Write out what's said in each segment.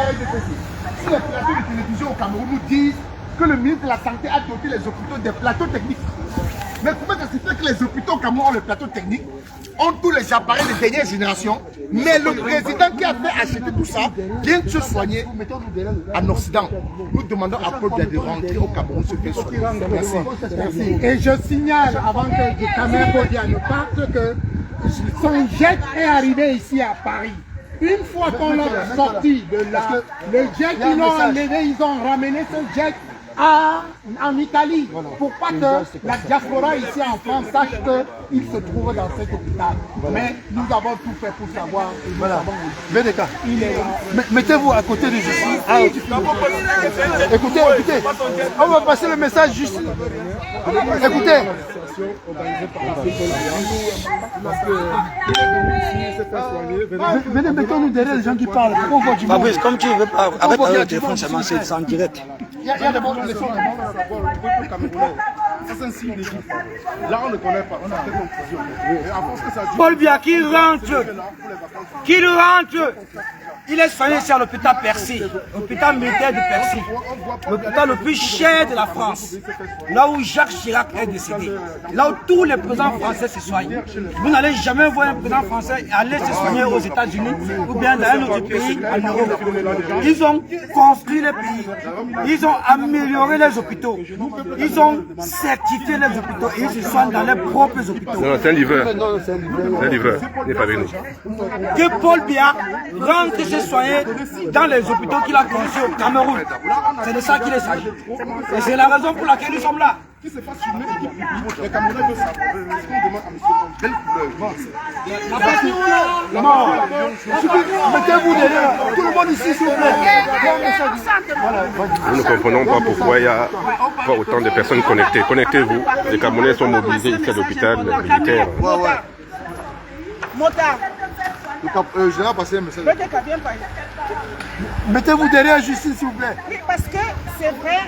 Si les plateaux de télévision au Cameroun nous disent que le ministre de la Santé a doté les hôpitaux des plateaux techniques, mais comment ça se fait que les hôpitaux au Cameroun ont le plateau technique, ont tous les appareils de dernière génération, mais le président qui a fait acheter tout ça vient de se soigner en Occident. Nous demandons à Paul Biya de rentrer au Cameroun se faire soigner. Merci. Et je signale, avant que Cameroun Paul Biya ne parte, que son jet est arrivé ici à Paris. Une fois qu'on l'a sorti de là, le jet qu'ils ont enlevé, ils ont ramené ce jet en Italie, pour pas que la diaspora ici en France sache qu'il se trouve dans cet hôpital. Mais nous avons tout fait pour savoir. Voilà. VDK. Il est là. Mettez-vous à côté de Justine. Ah, écoutez, écoutez. On va passer le message juste. Écoutez. Venez, mettons-nous derrière les gens qui parlent. Fabrice, comme tu veux pas, avec le téléphone seulement, c'est en direct. Il y a d'abord les sons le Camerounais. C'est un signe d'équipe. Là, on ne connaît pas. On a fait confusion. Paul Biya qui rentre. Il est soigné ici à l'hôpital Percy, l'hôpital militaire de Percy, l'hôpital le plus cher de la France, là où Jacques Chirac est décédé, là où tous les présidents français se soignent. Vous n'allez jamais voir un président français aller se soigner aux États-Unis ou bien dans un autre pays en Europe. Ils ont construit les pays, ils ont amélioré les hôpitaux, ils ont certifié les hôpitaux et ils se soignent dans leurs propres hôpitaux. Non, c'est un livreur. C'est un livreur, il n'est pas venu. Que Paul Biya rentre se soigner dans les hôpitaux qu'il a construits au Cameroun. C'est de ça qu'il s'agit. Et c'est la raison pour laquelle nous sommes là. Qui se fasse filmer les Camerounais veulent savoir. Ce qu'on demande à M. Non. Mettez-vous derrière. Tout le monde ici, s'il vous plaît. Nous ne comprenons pas pourquoi il n'y a pas autant de personnes connectées. Connectez-vous. Les Camerounais sont mobilisés ici à l'hôpital militaire. Motard. Je vais passer un message. Mettez-vous derrière Justine, s'il vous plaît. Oui, parce que c'est vrai,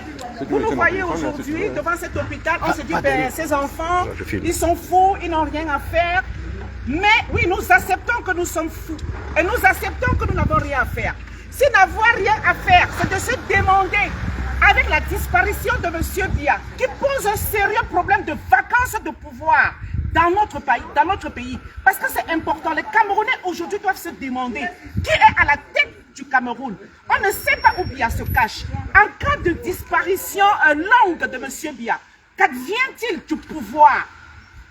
vous nous voyez aujourd'hui devant cet hôpital, on se dit, ben, ces enfants, ils sont fous, ils n'ont rien à faire. Mais oui, nous acceptons que nous sommes fous. Et nous acceptons que nous n'avons rien à faire. Si n'avoir rien à faire, c'est de se demander, avec la disparition de M. Biya, qui pose un sérieux problème de vacances de pouvoir dans notre pays, parce que c'est important. Les Camerounais aujourd'hui doivent se demander qui est à la tête du Cameroun. On ne sait pas où Biya se cache. En cas de disparition longue de M. Biya, qu'advient-il du pouvoir?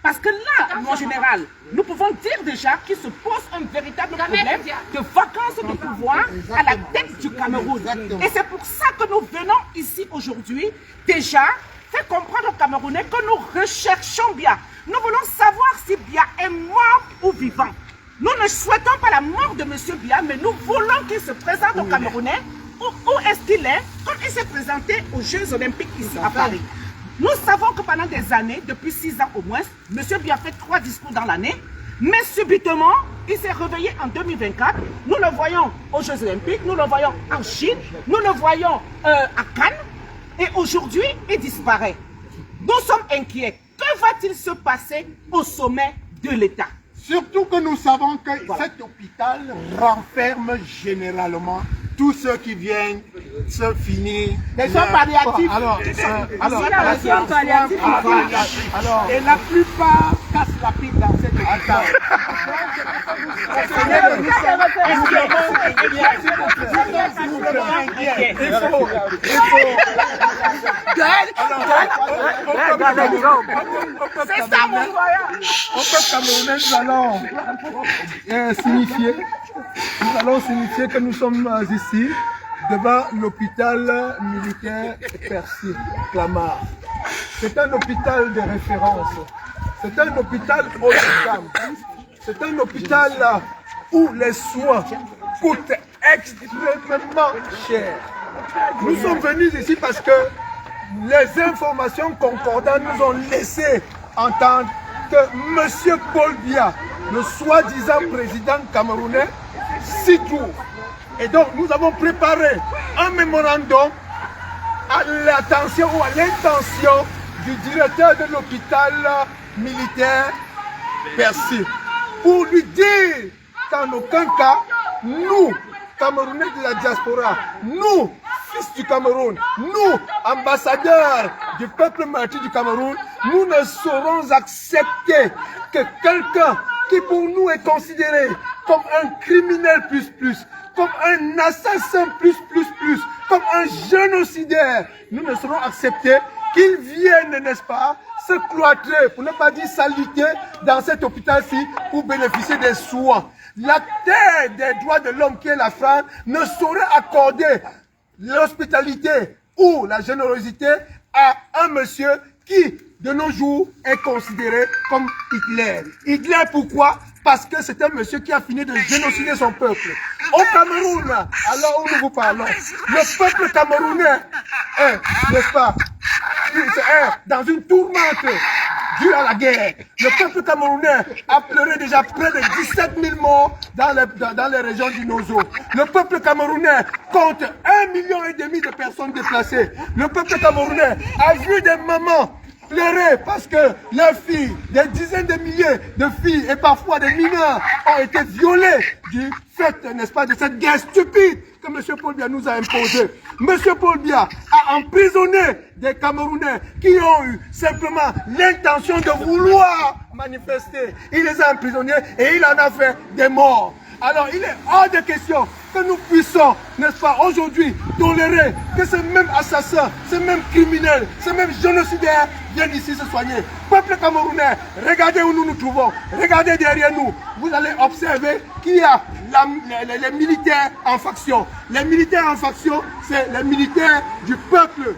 Parce que là, en général, nous pouvons dire déjà qu'il se pose un véritable problème de vacances de pouvoir à la tête du Cameroun. Et c'est pour ça que nous venons ici aujourd'hui, déjà, faire comprendre aux Camerounais que nous recherchons Biya. Nous voulons savoir si Biya est mort ou vivant. Nous ne souhaitons pas la mort de M. Biya, mais nous voulons qu'il se présente aux Camerounais. Où est-ce qu'il est? Comme il s'est présenté aux Jeux Olympiques ici à Paris. Nous savons que pendant des années, depuis 6 ans au moins, M. Biya fait 3 discours dans l'année, mais subitement, il s'est réveillé en 2024. Nous le voyons aux Jeux Olympiques, nous le voyons en Chine, nous le voyons à Cannes, et aujourd'hui, il disparaît. Nous sommes inquiets. Que va-t-il se passer au sommet de l'État? Surtout que nous savons que cet hôpital renferme généralement tous ceux qui viennent se finir. Les soins palliatifs. Et la plupart cassent la pile dans cet hôpital. Nous allons signifier que nous sommes ici devant l'hôpital militaire Percy Clamart. C'est un hôpital de référence. C'est un hôpital haut de gamme. C'est un hôpital où les soins coûtent extrêmement cher. Nous sommes venus ici parce que les informations concordantes nous ont laissé entendre que M. Paul Biya, le soi-disant président camerounais, s'y trouve. Et donc nous avons préparé un mémorandum à l'attention ou à l'intention du directeur de l'hôpital militaire Percy pour lui dire qu'en aucun cas, nous, Camerounais de la diaspora, nous, fils du Cameroun, nous, ambassadeurs du peuple martyr du Cameroun, nous ne saurons accepter que quelqu'un qui pour nous est considéré comme un criminel plus, comme un assassin plus, comme un génocidaire, nous ne saurons accepter qu'il vienne, n'est-ce pas, se cloîtrer, pour ne pas dire s'aliter dans cet hôpital-ci pour bénéficier des soins. La terre des droits de l'homme qui est la France ne saurait accorder l'hospitalité ou la générosité à un monsieur qui, de nos jours, est considéré comme Hitler. Hitler, pourquoi? Parce que c'est un monsieur qui a fini de génocider son peuple. Au Cameroun, alors où nous vous parlons, le peuple camerounais est, n'est-ce pas, dans une tourmente due à la guerre. Le peuple camerounais a pleuré déjà près de 17 000 morts dans les régions du Nozo. Le peuple camerounais compte 1,5 million de personnes déplacées. Le peuple camerounais a vu des mamans pleurer parce que leurs filles, des dizaines de milliers de filles et parfois des mineurs ont été violés du fait, n'est-ce pas, de cette guerre stupide que M. Paul Biya nous a imposée. M. Paul Biya a emprisonné des Camerounais qui ont eu simplement l'intention de vouloir manifester. Il les a emprisonnés et il en a fait des morts. Alors il est hors de question que nous puissions, n'est-ce pas, aujourd'hui, tolérer que ce même assassin, ce même criminel, ce même génocidaire viennent ici se soigner. Peuple camerounais, regardez où nous nous trouvons, regardez derrière nous, vous allez observer qu'il y a les militaires en faction. Les militaires en faction, c'est les militaires du peuple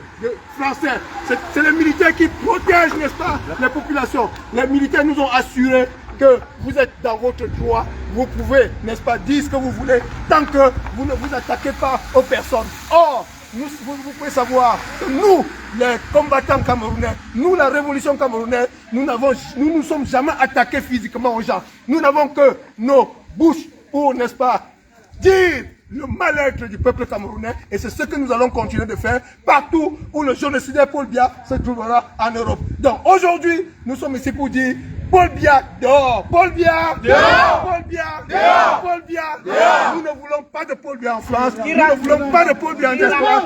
français. C'est les militaires qui protègent, n'est-ce pas, les populations. Les militaires nous ont assuré que vous êtes dans votre droit, vous pouvez, n'est-ce pas, dire ce que vous voulez, tant que vous ne vous attaquez pas aux personnes. Or, vous pouvez savoir que nous, les combattants camerounais, nous, la révolution camerounaise, nous nous sommes jamais attaqués physiquement aux gens. Nous n'avons que nos bouches pour, n'est-ce pas, dire le mal-être du peuple camerounais, et c'est ce que nous allons continuer de faire partout où le génocidaire Paul Biya se trouvera en Europe. Donc aujourd'hui, nous sommes ici pour dire Paul Biya dehors, Paul Biya dehors, Paul Biya dehors, Paul Biya dehors. Nous ne voulons pas de Paul Biya en France, nous ne voulons pas de Paul Biya en diaspora.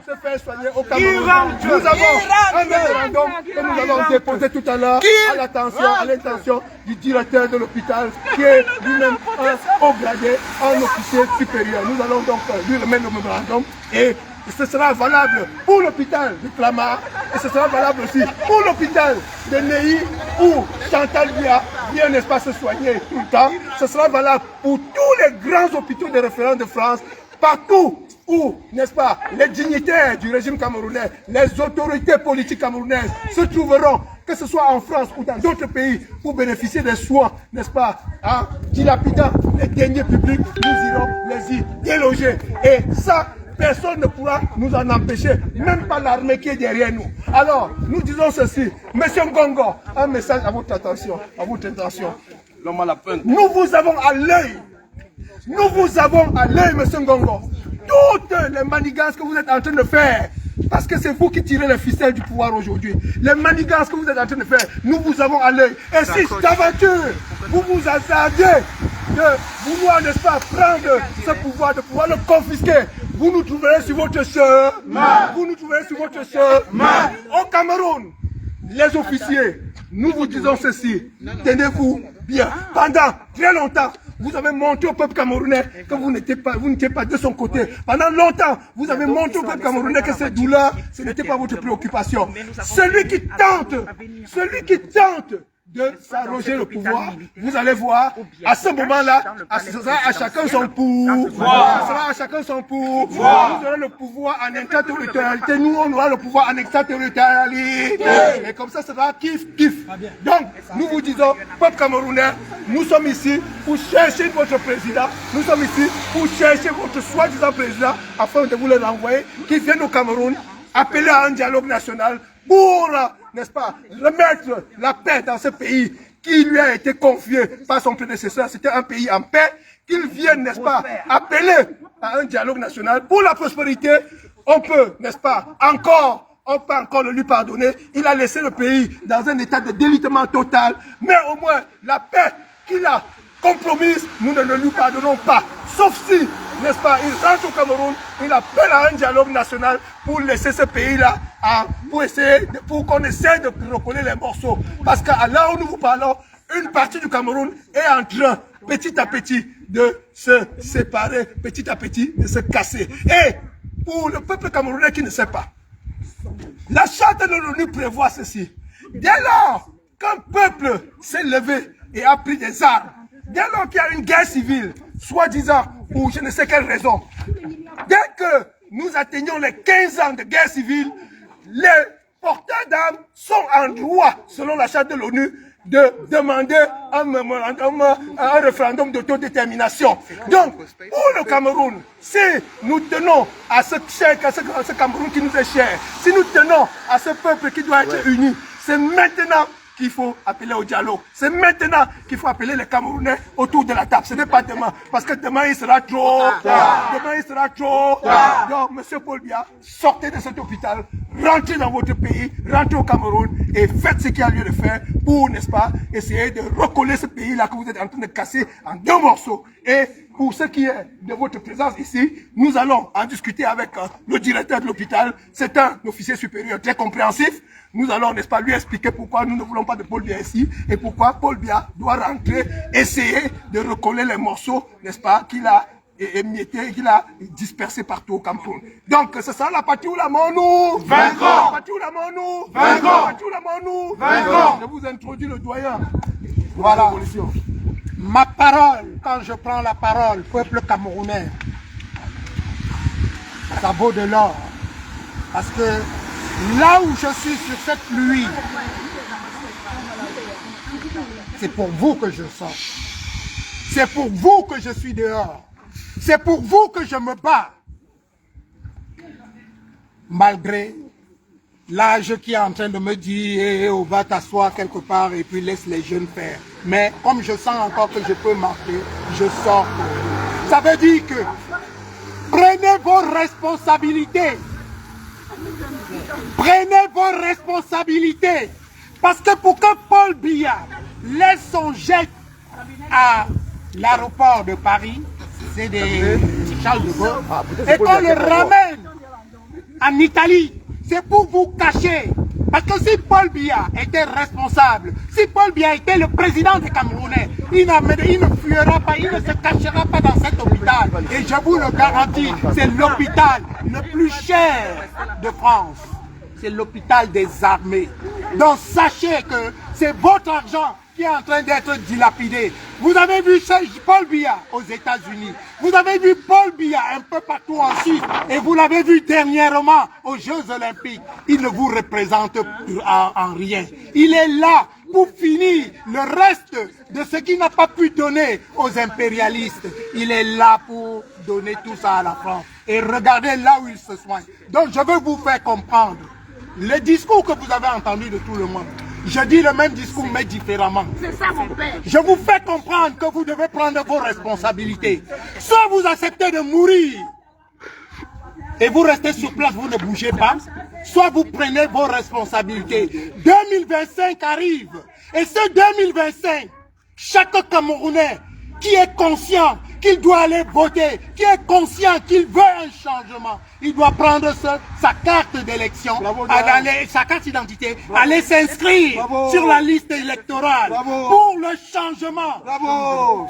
Se faire soigner au Cameroun. Nous avons un référendum que nous allons déposer tout à l'heure à l'intention du directeur de l'hôpital qui est lui-même un haut gradé, un officier supérieur. Nous allons donc lui remettre le mémorandum et ce sera valable pour l'hôpital de Clamart et ce sera valable aussi pour l'hôpital de Neuilly où Chantal Biya vient, n'est-ce pas, se soigner tout le temps. Ce sera valable pour tous les grands hôpitaux de référence de France, partout où, n'est-ce pas, les dignitaires du régime camerounais, les autorités politiques camerounaises se trouveront, que ce soit en France ou dans d'autres pays, pour bénéficier des soins, n'est-ce pas, en dilapidant les deniers publics, nous irons les y déloger. Et ça, personne ne pourra nous en empêcher, même pas l'armée qui est derrière nous. Alors, nous disons ceci, Monsieur Ngongo, un message à votre attention, L'homme à la pointe. Nous vous avons à l'œil. Nous vous avons à l'œil, Monsieur Ngongo. Toutes les manigances que vous êtes en train de faire, parce que c'est vous qui tirez les ficelles du pouvoir aujourd'hui. Les manigances que vous êtes en train de faire, nous vous avons à l'œil. Et si d'aventure, vous vous hasardez de vouloir, n'est-ce pas, prendre ce pouvoir, de pouvoir le confisquer, vous nous trouverez sur votre chemin. Vous nous trouverez sur votre chemin. Au Cameroun, les officiers, nous vous disons ceci, tenez-vous bien. Pendant très longtemps, vous avez montré au peuple camerounais que vous n'étiez pas de son côté. Pendant longtemps, vous avez montré au peuple camerounais que cette douleur, ce n'était pas votre préoccupation. Celui qui tente de s'arroger le pouvoir, vous allez voir, à ce moment-là, ce sera à chacun son pouvoir. Ce sera à chacun son pouvoir. Vous aurez le pouvoir en extraterritorialité, nous on aura le pouvoir en extraterritorialité. Et comme ça, ce sera kiff. Donc, nous vous disons, peuple camerounais, nous sommes ici pour chercher votre président, nous sommes ici pour chercher votre soi-disant président, afin de vous le renvoyer, qui vienne au Cameroun, appeler à un dialogue national pour, n'est-ce pas, remettre la paix dans ce pays qui lui a été confié par son prédécesseur. C'était un pays en paix, qu'il vienne, n'est-ce pas, appeler à un dialogue national pour la prospérité. On peut, n'est-ce pas, on peut encore le lui pardonner. Il a laissé le pays dans un état de délitement total, mais au moins la paix qu'il a compromise, nous ne lui pardonnons pas. Sauf si, n'est-ce pas, il rentre au Cameroun, il appelle à un dialogue national pour laisser ce pays-là, pour qu'on essaie de recoller les morceaux. Parce que là où nous vous parlons, une partie du Cameroun est en train, petit à petit, de se séparer, petit à petit, de se casser. Et pour le peuple camerounais qui ne sait pas, la charte de l'ONU prévoit ceci. Dès lors qu'un peuple s'est levé et a pris des armes, dès lors qu'il y a une guerre civile, soi-disant, pour je ne sais quelle raison, dès que nous atteignons les 15 ans de guerre civile, les porteurs d'armes sont en droit, selon la charte de l'ONU, de demander un référendum d'autodétermination. Donc, pour le Cameroun, si nous tenons à ce Cameroun qui nous est cher, si nous tenons à ce peuple qui doit être uni, c'est maintenant qu'il faut appeler au dialogue. C'est maintenant qu'il faut appeler les Camerounais autour de la table. Ce n'est pas demain. Parce que demain, il sera trop. Demain, il sera trop. Donc, monsieur Paul Biya, sortez de cet hôpital, rentrez dans votre pays, rentrez au Cameroun et faites ce qu'il y a lieu de faire pour, n'est-ce pas, essayer de recoller ce pays-là que vous êtes en train de casser en 2 morceaux. Et pour ce qui est de votre présence ici, nous allons en discuter avec le directeur de l'hôpital. C'est un officier supérieur très compréhensif. Nous allons, n'est-ce pas, lui expliquer pourquoi nous ne voulons pas de Paul Biya ici et pourquoi Paul Biya doit rentrer, essayer de recoller les morceaux, n'est-ce pas, qu'il a émiettés, qu'il a dispersés partout au Cameroun. Donc, ce sera la partie où la mort nous vaincrons. La partie où la mort nous vaincrons. La partie où la mort nous vaincrons. Je vous introduis le doyen. Voilà. Ma parole, quand je prends la parole, peuple camerounais, ça vaut de l'or. Parce que là où je suis sur cette pluie, c'est pour vous que je sors. C'est pour vous que je suis dehors. C'est pour vous que je me bats. Malgré l'âge qui est en train de me dire on va t'asseoir quelque part et puis laisse les jeunes faire. Mais comme je sens encore que je peux marcher, je sors. Ça veut dire que prenez vos responsabilités. Prenez vos responsabilités. Parce que pour que Paul Biya laisse son jet à l'aéroport de Paris, c'est des Charles de Gaulle, et qu'on le ramène en Italie, c'est pour vous cacher. Parce que si Paul Biya était responsable, si Paul Biya était le président des Camerounais, il ne fuira pas, il ne se cachera pas dans cet hôpital. Et je vous le garantis, c'est l'hôpital le plus cher de France. C'est l'hôpital des armées. Donc sachez que c'est votre argent qui est en train d'être dilapidé. Vous avez vu Paul Biya aux États-Unis. Vous avez vu Paul Biya un peu partout en Suisse. Et vous l'avez vu dernièrement aux Jeux Olympiques. Il ne vous représente en rien. Il est là pour finir le reste de ce qu'il n'a pas pu donner aux impérialistes. Il est là pour donner tout ça à la France. Et regardez là où il se soigne. Donc je veux vous faire comprendre. Le discours que vous avez entendu de tout le monde, je dis le même discours mais différemment. C'est ça mon père. Je vous fais comprendre que vous devez prendre vos responsabilités. Soit vous acceptez de mourir et vous restez sur place, vous ne bougez pas. Soit vous prenez vos responsabilités. 2025 arrive. Et ce 2025, chaque Camerounais qui est conscient qu'il doit aller voter, qui est conscient qu'il veut un changement, il doit prendre sa carte d'élection, sa carte d'identité, aller s'inscrire sur la liste électorale pour le changement.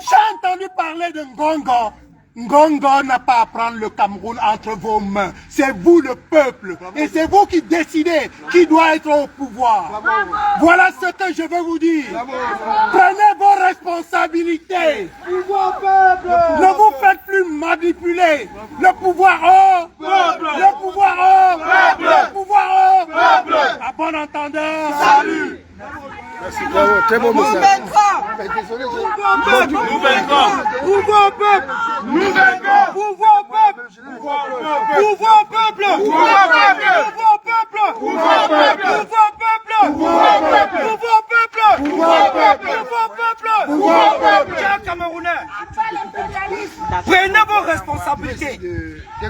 J'ai entendu parler de Ngongo. Ngongo n'a pas à prendre le Cameroun entre vos mains. C'est vous le peuple. Et c'est vous qui décidez qui doit être au pouvoir. Voilà ce que je veux vous dire. Prenez vos responsabilités. Ne vous faites plus manipuler. Le pouvoir au peuple. Le pouvoir au peuple. Le pouvoir au peuple. À bon entendeur. Salut. Merci, bravo, très bon message. Nous vaincrons. Pouvoir au peuple. Nous vaincrons. Pouvoir au peuple. Pouvoir au peuple. Pouvoir au peuple. Pouvoir au peuple. Pouvoir au peuple. Pouvoir au peuple. Pouvoir au peuple. Pouvoir au peuple. Pouvoir au peuple. Pouvoir au peuple. Chers Camerounais, prenez vos responsabilités.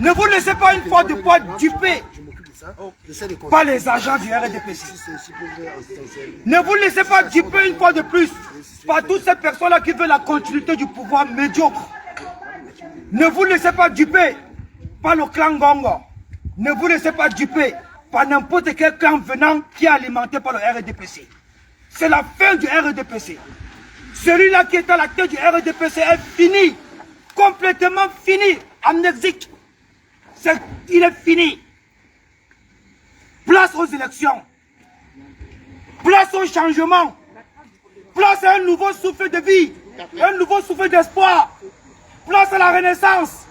Ne vous laissez pas une fois de fois duper Pas les agents du RDPC. Ne vous laissez pas duper une fois de plus par toutes ces personnes-là qui veulent la continuité du pouvoir médiocre. Ne vous laissez pas duper par le clan Gongo. Ne vous laissez pas duper par n'importe quel clan venant qui est alimenté par le RDPC. C'est la fin du RDPC. Celui-là qui est à la tête du RDPC est fini. Complètement fini. Amnésique. Il est fini. Place aux élections. Place au changement. Place à un nouveau souffle de vie. Un nouveau souffle d'espoir. Place à la renaissance.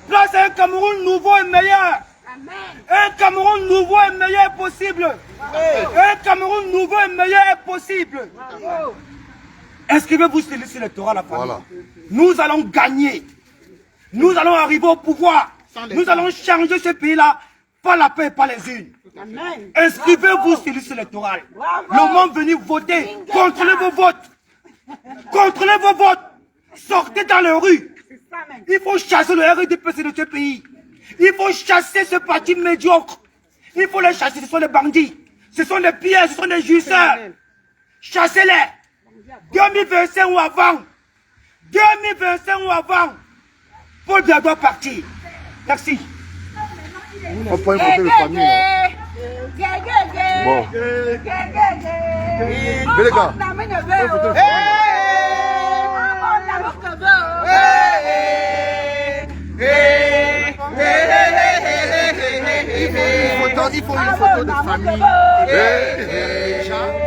Place à un Cameroun nouveau et meilleur. Un Cameroun nouveau et meilleur est possible. Un Cameroun nouveau et meilleur est possible. Inscrivez-vous sur le liste électorale, la famille. Voilà. Nous allons gagner. Nous allons arriver au pouvoir. Nous allons changer ce pays-là par la paix et par les unes. Inscrivez-vous sur le liste électorale. Le moment venu voter. Contrôlez vos votes. Contrôlez vos votes. Sortez dans les rues. Il faut chasser le RDPC de ce pays. Il faut chasser ce parti médiocre. Il faut les chasser. Ce sont des bandits. Ce sont des pilleurs. Ce sont des jouisseurs. Chassez-les. 2025 ou avant. 2025 ou avant. Paul Biya doit partir. Merci. On peut inviter le famille là. Bon. Mais les gars. Il faut une photo de famille.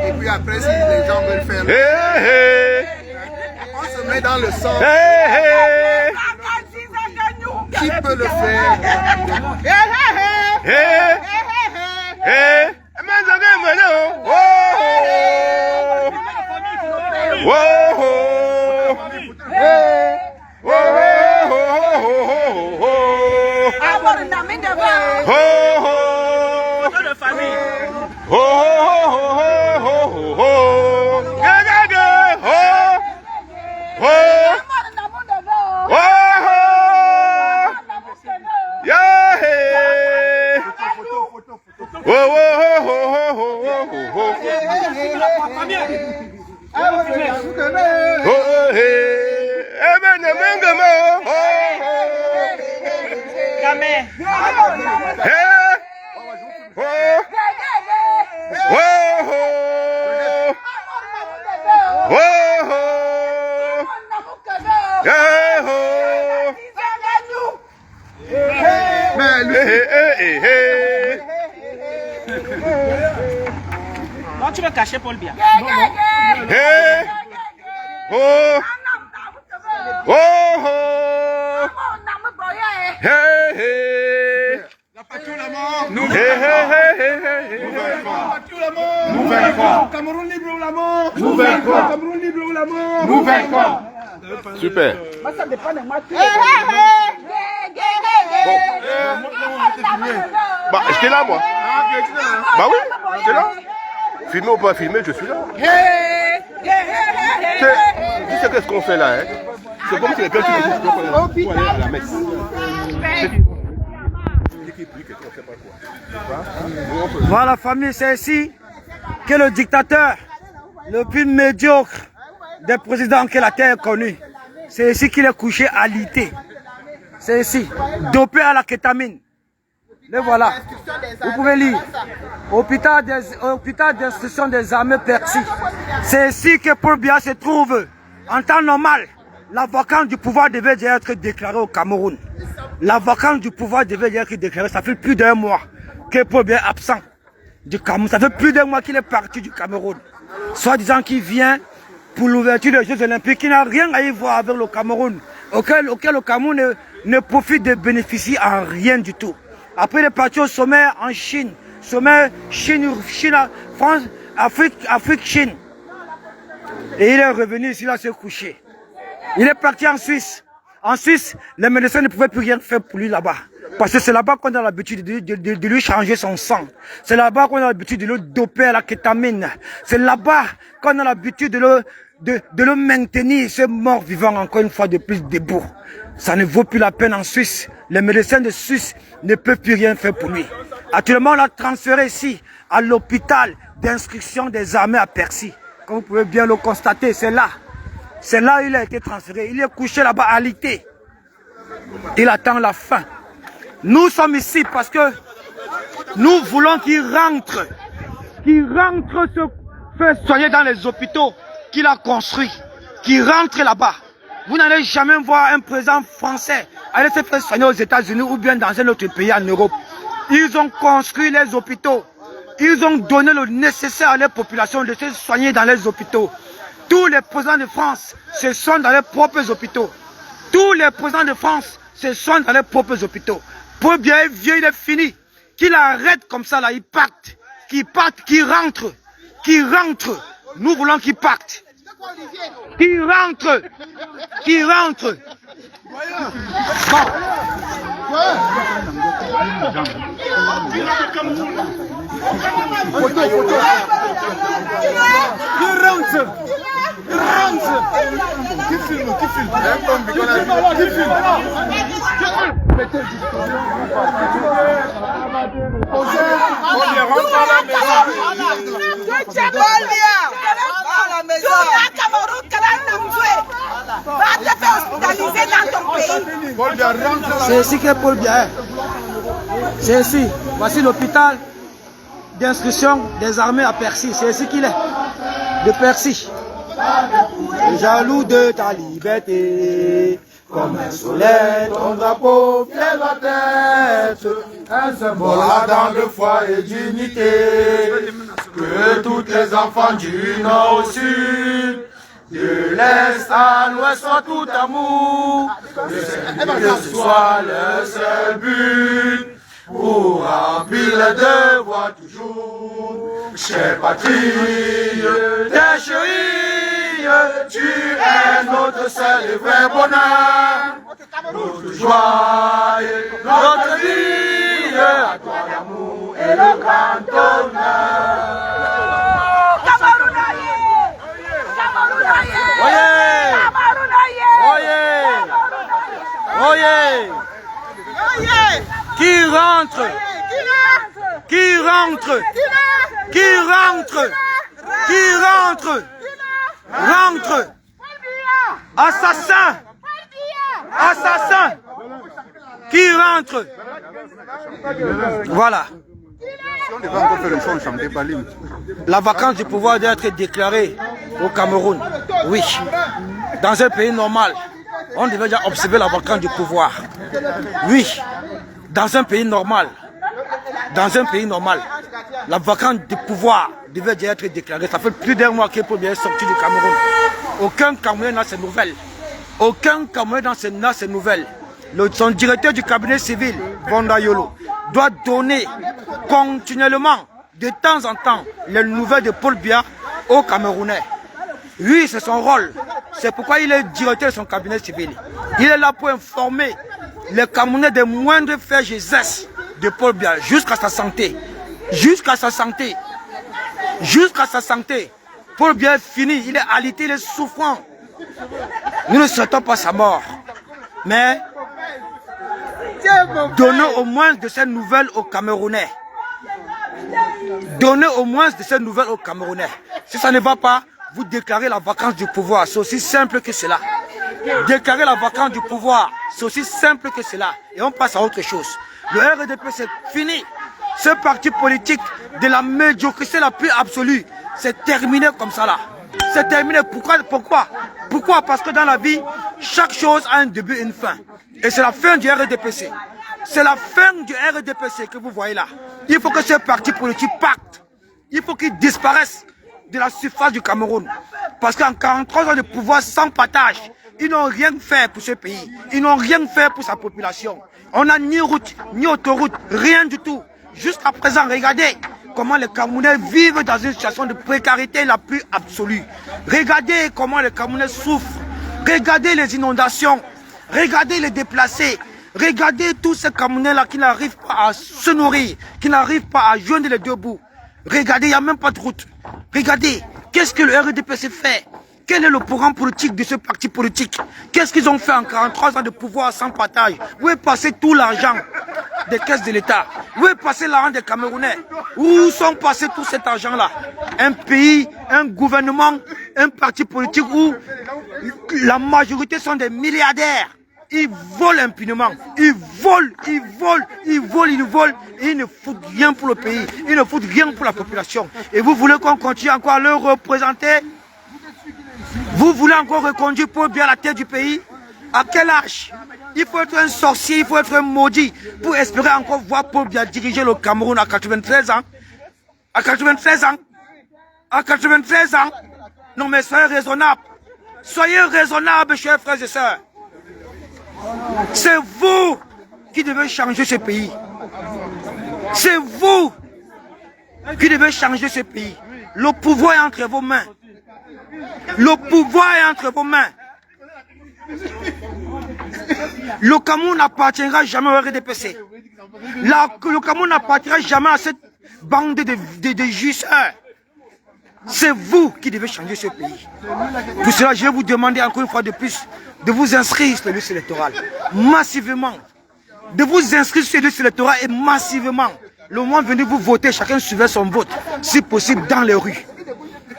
Et puis après, si les gens veulent faire, on se met dans le sang. Qui peut le faire? Non, tu veux cacher Paul Biya. Nous vaincrons. Cameroun libre ou la mort. Nous vaincrons. Cameroun libre ou la mort. Nous vaincrons. Super. Ça dépend de moi. Bah, j'étais là, moi. Bah oui, j'étais là. Filmer ou pas filmer, je suis là. Tu sais qu'est-ce qu'on fait là, hein? C'est comme si quelqu'un qui pour aller à la messe. Voilà, famille, c'est ici que le dictateur le plus médiocre des présidents que la terre ait connu, c'est ici qu'il est couché à l'ité. C'est ici, dopé à la kétamine. Le voilà. Vous pouvez lire. Hôpital d'instruction des armées Percy. C'est ici que Paul Biya se trouve. En temps normal, la vacance du pouvoir devait déjà être déclarée au Cameroun. La vacance du pouvoir devait déjà être déclarée. Ça fait plus d'un mois que Paul Biya est absent du Cameroun. Ça fait plus d'un mois qu'il est parti du Cameroun. Soit disant qu'il vient pour l'ouverture des Jeux Olympiques, qui n'a rien à y voir avec le Cameroun, auquel le Cameroun ne profite de bénéficier en rien du tout. Après, il est parti au sommet en Chine. Sommet Chine, France, Afrique, Chine. Et il est revenu ici, là, se coucher. Il est parti en Suisse. En Suisse, les médecins ne pouvaient plus rien faire pour lui là-bas. Parce que c'est là-bas qu'on a l'habitude de lui changer son sang. C'est là-bas qu'on a l'habitude de le doper à la kétamine. C'est là-bas qu'on a l'habitude de le maintenir, ce mort vivant encore une fois de plus debout. Ça ne vaut plus la peine en Suisse. Les médecins de Suisse ne peuvent plus rien faire pour lui. Actuellement, on l'a transféré ici, à l'hôpital d'instruction des armées à Percy. Comme vous pouvez bien le constater, c'est là. C'est là où il a été transféré. Il est couché là-bas, alité. Il attend la fin. Nous sommes ici parce que nous voulons qu'il rentre. Qu'il rentre se faire soigner dans les hôpitaux qu'il a construits. Qu'il rentre là-bas. Vous n'allez jamais voir un président français aller se faire soigner aux États-Unis ou bien dans un autre pays en Europe. Ils ont construit les hôpitaux. Ils ont donné le nécessaire à la population de se soigner dans les hôpitaux. Tous les présidents de France se soignent dans leurs propres hôpitaux. Tous les présidents de France se soignent dans leurs propres hôpitaux. Pour bien vieux, il est fini. Qu'il arrête comme ça là, il parte. Qu'il parte, qu'il rentre. Qu'il rentre. Nous voulons qu'il parte. Qu'il rentre. Qu'il rentre. Bon. Qui filme? C'est ici que Paul Biya est. C'est ici. Voici l'hôpital d'instruction des armées à Percy. C'est ici qu'il est. De Percy. Jaloux de ta liberté. Comme un soleil, ton drapeau fier la tête. Un symbole ardent de foi et d'unité. Que tous les enfants du nord au sud, de l'est à l'ouest soient tout amour. Que ce soit le seul but. Pour remplir le devoir toujours. Chère patrie, tes chéris, tu es notre seul et vrai bonheur. Notre joie et notre vie, à toi l'amour et le grand honneur. Qui rentre? Qui rentre? Qui rentre? Qui rentre? Rentre! Assassin! Assassin! Qui rentre? Voilà. La vacance du pouvoir doit être déclarée au Cameroun. Oui. Dans un pays normal, on devait déjà observer la vacance du pouvoir. Oui. Dans un pays normal, la vacance du pouvoir devait déjà être déclarée. Ça fait plus d'un mois que Paul Biya est sorti du Cameroun. Aucun Camerounais n'a ces nouvelles. Aucun Camerounais n'a ces nouvelles. Son directeur du cabinet civil, Vonda Yolo, doit donner continuellement, de temps en temps, les nouvelles de Paul Biya aux Camerounais. Oui, c'est son rôle. C'est pourquoi il est directeur de son cabinet civil. Il est là pour informer les Camerounais des moindres faits gestes de Paul Biya jusqu'à sa santé. Jusqu'à sa santé. Jusqu'à sa santé. Paul Biya est fini, il est alité, il est souffrant. Nous ne souhaitons pas sa mort. Mais donnez au moins de ces nouvelles aux Camerounais. Donnez au moins de ces nouvelles aux Camerounais. Si ça ne va pas, vous déclarez la vacance du pouvoir. C'est aussi simple que cela. Déclarer la vacance du pouvoir, c'est aussi simple que cela. Et on passe à autre chose. Le RDP, c'est fini. Ce parti politique de la médiocrité la plus absolue, c'est terminé comme ça là. C'est terminé. Pourquoi? Parce que dans la vie, chaque chose a un début et une fin. Et c'est la fin du RDPC. C'est la fin du RDPC que vous voyez là. Il faut que ce parti politique parte. Il faut qu'il disparaisse de la surface du Cameroun. Parce qu'en 43 ans de pouvoir sans partage, ils n'ont rien fait pour ce pays. Ils n'ont rien fait pour sa population. On n'a ni route, ni autoroute, rien du tout. Jusqu'à présent, regardez comment les Camerounais vivent dans une situation de précarité la plus absolue. Regardez comment les Camerounais souffrent. Regardez les inondations. Regardez les déplacés. Regardez tous ces Camerounais-là qui n'arrivent pas à se nourrir, qui n'arrivent pas à joindre les deux bouts. Regardez, il n'y a même pas de route. Regardez, qu'est-ce que le RDPC fait? Quel est le programme politique de ce parti politique? Qu'est-ce qu'ils ont fait en 43 ans de pouvoir sans partage? Où est passé tout l'argent des caisses de l'État? Où est passé l'argent des Camerounais? Où sont passés tout cet argent-là? Un pays, un gouvernement, un parti politique où la majorité sont des milliardaires. Ils volent impunément. Ils volent, ils volent, ils volent, ils volent. Et ils ne foutent rien pour le pays. Ils ne foutent rien pour la population. Et vous voulez qu'on continue encore à le représenter? Vous voulez encore reconduire Paul Biya à la tête du pays? À quel âge? Il faut être un sorcier, il faut être un maudit pour espérer encore voir Paul Biya diriger le Cameroun à 93 ans. À 93 ans. À 93 ans. Non mais soyez raisonnables. Soyez raisonnables, chers frères et sœurs. C'est vous qui devez changer ce pays. C'est vous qui devez changer ce pays. Le pouvoir est entre vos mains. Le pouvoir est entre vos mains. Le Cameroun n'appartiendra jamais au RDPC. Le Cameroun n'appartiendra jamais à cette bande de jusseurs. C'est vous qui devez changer ce pays. Pour cela, je vais vous demander encore une fois de plus de vous inscrire sur la liste électorale. Massivement. De vous inscrire sur la liste électorale et massivement. Le moment venu, vous votez, chacun suivait son vote, si possible dans les rues.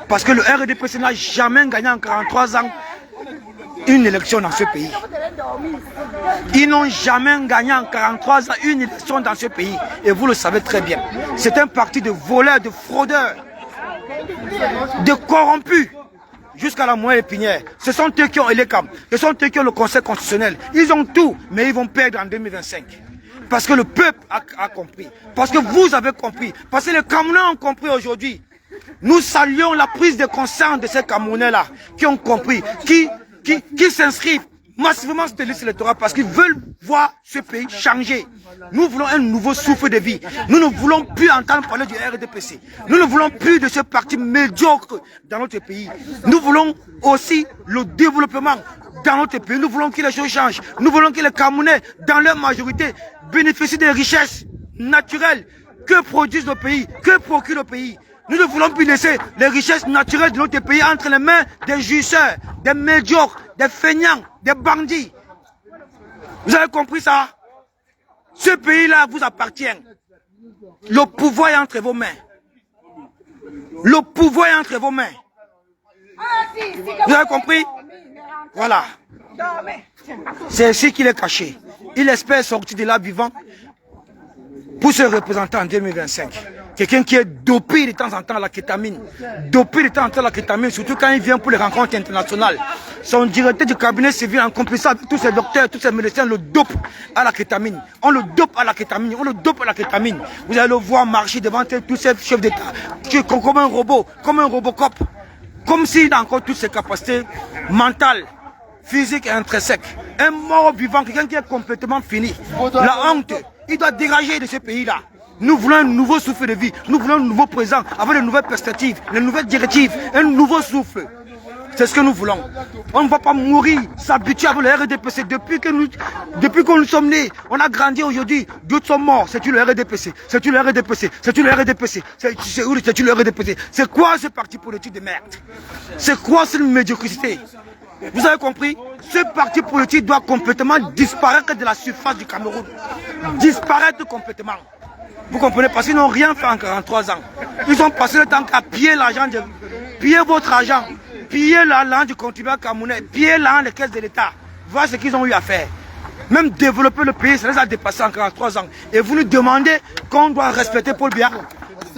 Parce que le RDPC n'a jamais gagné en 43 ans une élection dans ce pays. Ils n'ont jamais gagné en 43 ans une élection dans ce pays. Et vous le savez très bien. C'est un parti de voleurs, de fraudeurs, de corrompus, jusqu'à la moelle épinière. Ce sont eux qui ont l'ECAM, ce sont eux qui ont le Conseil constitutionnel. Ils ont tout, mais ils vont perdre en 2025. Parce que le peuple a compris. Parce que vous avez compris. Parce que les Camerounais ont compris aujourd'hui. Nous saluons la prise de conscience de ces Camerounais-là qui ont compris, qui s'inscrivent massivement sur les listes électorales parce qu'ils veulent voir ce pays changer. Nous voulons un nouveau souffle de vie. Nous ne voulons plus entendre parler du RDPC. Nous ne voulons plus de ce parti médiocre dans notre pays. Nous voulons aussi le développement dans notre pays. Nous voulons que les choses changent. Nous voulons que les Camerounais, dans leur majorité, bénéficient des richesses naturelles que produisent nos pays, que procure le pays. Nous ne voulons plus laisser les richesses naturelles de notre pays entre les mains des jusseurs, des médiocres, des feignants, des bandits. Vous avez compris ça? Ce pays-là vous appartient. Le pouvoir est entre vos mains. Le pouvoir est entre vos mains. Vous avez compris? Voilà. C'est ici qu'il est caché. Il espère sortir de là vivant pour se représenter en 2025. Quelqu'un qui est dopé de temps en temps à la kétamine. Dopé de temps en temps à la kétamine, surtout quand il vient pour les rencontres internationales. Son directeur du cabinet civil en complexant avec tous ces docteurs, tous ces médecins, le dope à la kétamine. On le dope à la kétamine, on le dope à la kétamine. Vous allez le voir marcher devant tous ces chefs d'État, comme un robot, comme un robocop. Comme s'il a encore toutes ses capacités mentales, physiques et intrinsèques. Un mort vivant, quelqu'un qui est complètement fini. La honte, il doit dégager de ce pays-là. Nous voulons un nouveau souffle de vie, nous voulons un nouveau présent, avec de nouvelles perspectives, de nouvelles directives, un nouveau souffle. C'est ce que nous voulons. On ne va pas mourir, s'habituer avec le RDPC. Depuis que nous sommes nés, on a grandi aujourd'hui, d'autres sont morts. C'est-tu le RDPC? C'est-tu le RDPC? C'est-tu le RDPC? C'est-tu le RDPC? C'est quoi ce parti politique de merde? C'est quoi cette médiocrité? Vous avez compris? Ce parti politique doit complètement disparaître de la surface du Cameroun. Disparaître complètement. Vous comprenez? Parce qu'ils n'ont rien fait en 43 ans. Ils ont passé le temps qu'à piller l'argent, piller votre argent, piller l'argent du contribuable camerounais, piller l'argent des caisses de l'État. Voilà ce qu'ils ont eu à faire. Même développer le pays, ça les a dépassés en 43 ans. Et vous nous demandez qu'on doit respecter Paul Biya,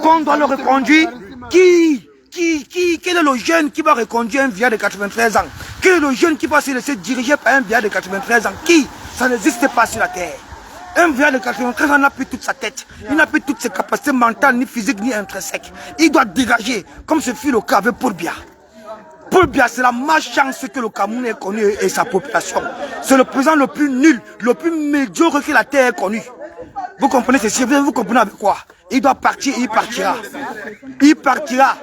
qu'on doit le reconduire. Quel est le jeune qui va reconduire un vieillard de 93 ans? Quel est le jeune qui va se laisser diriger par un vieillard de 93 ans? Qui? Ça n'existe pas sur la terre. Un vieillard de 93 ans n'a plus toute sa tête. Il n'a plus toutes ses capacités mentales, ni physiques, ni intrinsèques. Il doit dégager, comme ce fut le cas avec Paul Biya. Paul Biya, c'est la malchance que le Cameroun ait connu et sa population. C'est le président le plus nul, le plus médiocre que la terre ait connu. Vous comprenez ceci? Vous comprenez avec quoi? Il doit partir, il partira. Il partira.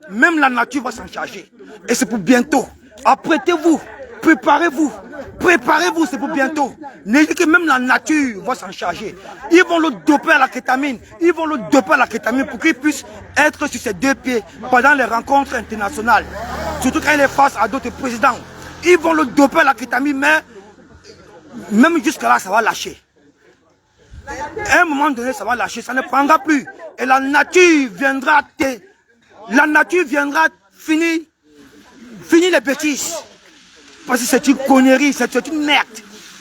Même la nature va s'en charger. Et c'est pour bientôt. Apprêtez-vous. Préparez-vous. Préparez-vous, c'est pour bientôt. N'ayez que même la nature va s'en charger. Ils vont le doper à la kétamine. Ils vont le doper à la kétamine pour qu'il puisse être sur ses deux pieds pendant les rencontres internationales. Surtout quand il est face à d'autres présidents. Ils vont le doper à la kétamine, mais même jusqu'à là, ça va lâcher. À un moment donné, ça va lâcher, ça ne prendra plus. Et la nature viendra finir les bêtises. Parce que c'est une connerie, c'est une merde.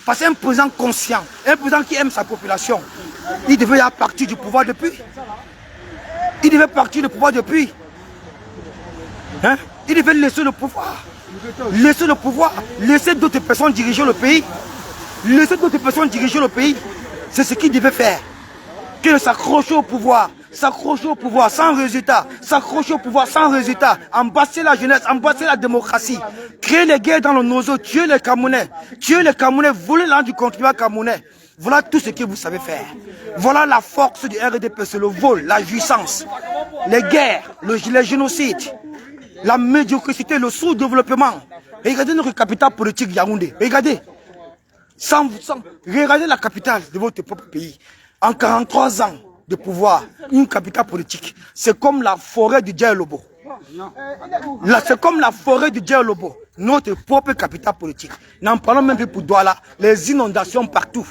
Parce qu'un président conscient, un président qui aime sa population, il devait partir du pouvoir depuis. Il devait partir du pouvoir depuis. Hein? Il devait laisser le pouvoir. Laisser le pouvoir. Laisser d'autres personnes diriger le pays. Laisser d'autres personnes diriger le pays. C'est ce qu'il devait faire. Que s'accrocher au pouvoir. S'accrocher au pouvoir sans résultat. S'accrocher au pouvoir sans résultat. Embrasser la jeunesse, embrasser la démocratie. Créer les guerres dans le nozo. Tuer les Camerounais. Tuer les Camerounais. Voler l'argent du contribuable camerounais. Voilà tout ce que vous savez faire. Voilà la force du RDP, c'est le vol, la jouissance, les guerres, les génocides, la médiocrité, le sous-développement. Regardez notre capitale politique Yaoundé. Regardez. Regardez la capitale de votre propre pays. En 43 ans de pouvoir, une capitale politique, c'est comme la forêt du Djai-Lobo. C'est comme la forêt du Djai-Lobo, notre propre capitale politique. N'en parlons même plus pour Douala, les inondations partout.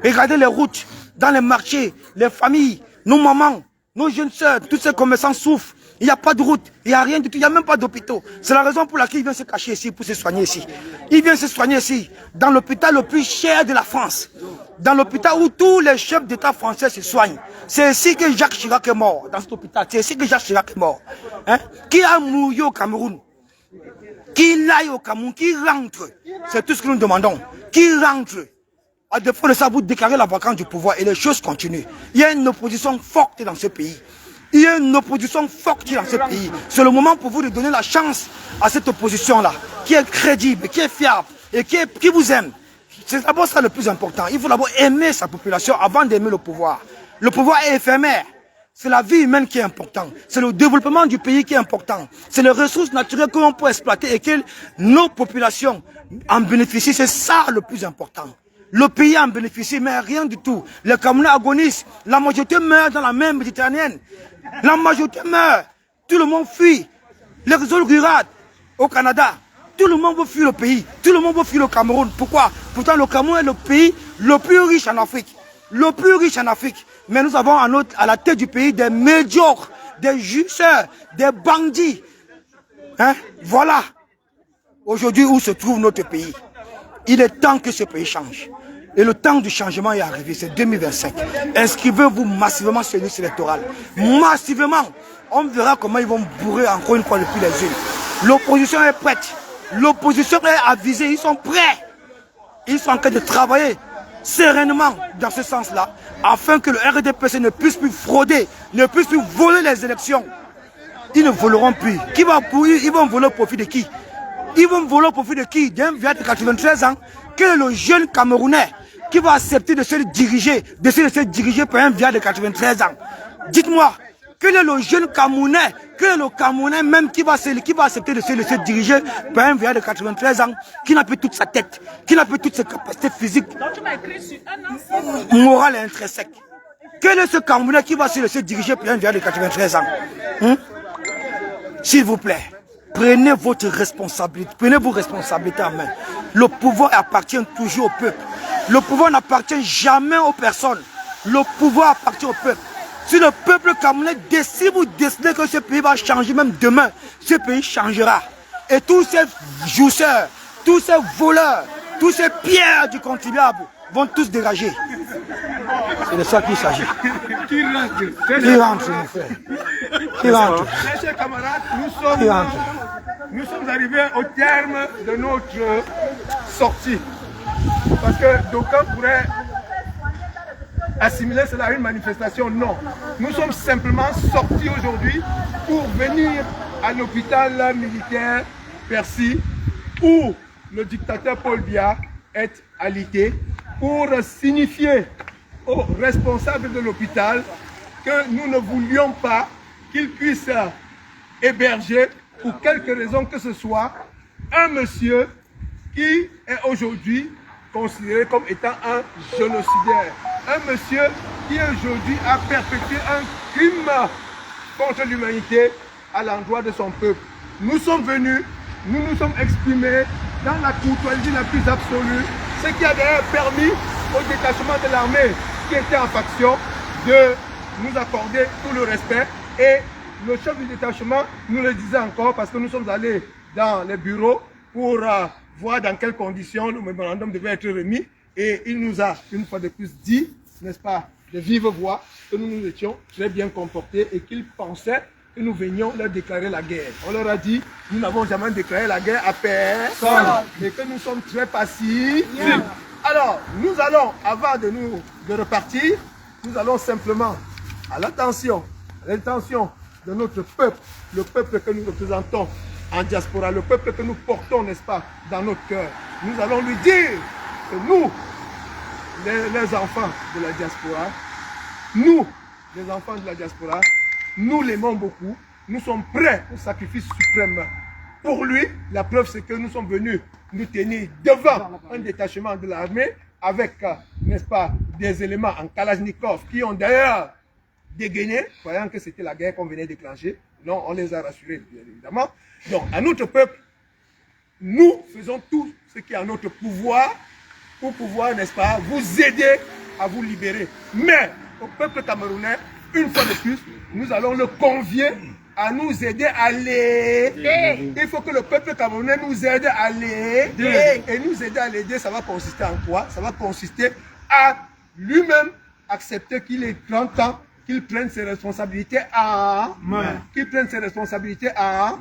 Regardez les routes, dans les marchés, les familles, nos mamans, nos jeunes soeurs, tous ces commerçants souffrent. Il n'y a pas de route, il n'y a rien du tout, il n'y a même pas d'hôpitaux. C'est la raison pour laquelle il vient se cacher ici, pour se soigner ici. Il vient se soigner ici, dans l'hôpital le plus cher de la France. Dans l'hôpital où tous les chefs d'État français se soignent. C'est ici que Jacques Chirac est mort, dans cet hôpital. C'est ici que Jacques Chirac est mort. Hein? Qui a mouru au Cameroun? Qui aille au Cameroun, qui rentre. C'est tout ce que nous demandons. Qui rentre. À défaut de ça, vous déclarez la vacance du pouvoir et les choses continuent. Il y a une opposition forte dans ce pays. Il y a une opposition forte dans ce pays. C'est le moment pour vous de donner la chance à cette opposition-là, qui est crédible, qui est fiable et qui vous aime. C'est d'abord ça le plus important. Il faut d'abord aimer sa population avant d'aimer le pouvoir. Le pouvoir est éphémère. C'est la vie humaine qui est importante. C'est le développement du pays qui est important. C'est les ressources naturelles que l'on peut exploiter et que nos populations en bénéficient. C'est ça le plus important. Le pays en bénéficie, mais rien du tout. Les Camerounais agonisent. La majorité meurt dans la mer Méditerranéenne. La majorité meurt. Tout le monde fuit. Les zones rurales au Canada. Tout le monde veut fuir le pays. Tout le monde veut fuir le Cameroun. Pourquoi? Pourtant, le Cameroun est le pays le plus riche en Afrique. Le plus riche en Afrique. Mais nous avons à la tête du pays des médiocres, des jouisseurs, des bandits. Hein? Voilà. Aujourd'hui, où se trouve notre pays. Il est temps que ce pays change. Et le temps du changement est arrivé, c'est 2025. Inscrivez-vous massivement sur les listes électorales. Massivement. On verra comment ils vont bourrer encore une fois depuis les îles. L'opposition est prête. L'opposition est avisée. Ils sont prêts. Ils sont en train de travailler sereinement dans ce sens-là, afin que le RDPC ne puisse plus frauder, ne puisse plus voler les élections. Ils ne voleront plus. Ils vont voler au profit de qui? Ils vont voler au profit de qui? D'un vieux de 93 ans, que le jeune Camerounais qui va accepter de se diriger par un vieux de 93 ans. Dites-moi, quel est le jeune Camerounais, quel est le Camerounais même qui va accepter de se diriger par un vieux de 93 ans, qui n'a plus toute sa tête, qui n'a plus toutes ses capacités physiques, morales et intrinsèques. Quel est ce Camerounais qui va se diriger par un vieux de 93 ans? S'il vous plaît. Prenez votre responsabilité, prenez vos responsabilités en main. Le pouvoir appartient toujours au peuple. Le pouvoir n'appartient jamais aux personnes. Le pouvoir appartient au peuple. Si le peuple camerounais décide ou décide que ce pays va changer, même demain, ce pays changera. Et tous ces jouisseurs, tous ces voleurs, tous ces pierres du contribuable vont tous dégager. C'est de ça qu'il s'agit. Qui rentre? Qui rentre, mon frère? Qui rentre? Mes chers camarades, nous sommes arrivés au terme de notre sortie. Parce que d'aucuns pourraient assimiler cela à une manifestation. Non. Nous sommes simplement sortis aujourd'hui pour venir à l'hôpital militaire Percy, où le dictateur Paul Biya est alité, pour signifier aux responsables de l'hôpital que nous ne voulions pas qu'ils puissent héberger, pour quelque raison que ce soit, un monsieur qui est aujourd'hui considéré comme étant un génocidaire. Un monsieur qui aujourd'hui a perpétré un crime contre l'humanité à l'endroit de son peuple. Nous sommes venus, nous nous sommes exprimés dans la courtoisie la plus absolue, ce qui a d'ailleurs permis au détachement de l'armée qui étaient en faction de nous accorder tout le respect. Et le chef du détachement nous le disait encore parce que nous sommes allés dans les bureaux pour voir dans quelles conditions le mémorandum devait être remis. Et il nous a une fois de plus dit, n'est-ce pas, de vive voix, que nous nous étions très bien comportés et qu'ils pensaient que nous venions leur déclarer la guerre. On leur a dit, nous n'avons jamais déclaré la guerre à personne et que nous sommes très passifs. Alors, nous allons, avant de repartir, nous allons simplement, à l'intention de notre peuple, le peuple que nous représentons en diaspora, le peuple que nous portons, n'est-ce pas, dans notre cœur, nous allons lui dire que nous, les enfants de la diaspora, nous, les enfants de la diaspora, nous l'aimons beaucoup, nous sommes prêts au sacrifice suprême. Pour lui, la preuve c'est que nous sommes venus nous tenir devant un détachement de l'armée avec, n'est-ce pas, des éléments en Kalachnikov qui ont d'ailleurs dégainé, croyant que c'était la guerre qu'on venait déclencher. Non, on les a rassurés, bien évidemment. Donc, à notre peuple, nous faisons tout ce qui est à notre pouvoir pour pouvoir, n'est-ce pas, vous aider à vous libérer. Mais au peuple camerounais, une fois de plus, nous allons le convier à nous aider à l'aider. Il faut que le peuple camerounais nous aide à l'aider. Et nous aider à l'aider, ça va consister en quoi? Ça va consister à lui-même accepter qu'il est grand temps qu'il prenne ses responsabilités à qu'il prenne ses responsabilités à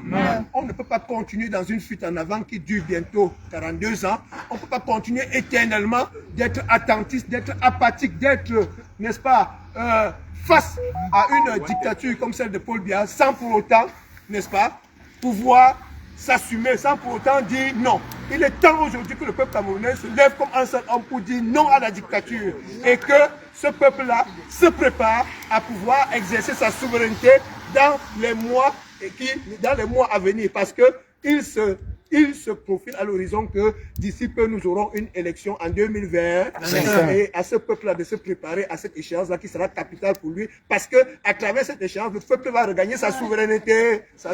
On ne peut pas continuer dans une fuite en avant qui dure bientôt 42 ans. On ne peut pas continuer éternellement d'être attentiste, d'être apathique, d'être, n'est-ce pas, face à une dictature comme celle de Paul Biya, sans pour autant, n'est-ce pas, pouvoir s'assumer, sans pour autant dire non. Il est temps aujourd'hui que le peuple camerounais se lève comme un seul homme pour dire non à la dictature et que ce peuple-là se prépare à pouvoir exercer sa souveraineté dans les mois à venir, parce que il se profile à l'horizon que d'ici peu nous aurons une élection en 2020 et à ce peuple-là de se préparer à cette échéance-là qui sera capitale pour lui, parce que à travers cette échéance, le peuple va regagner sa souveraineté, le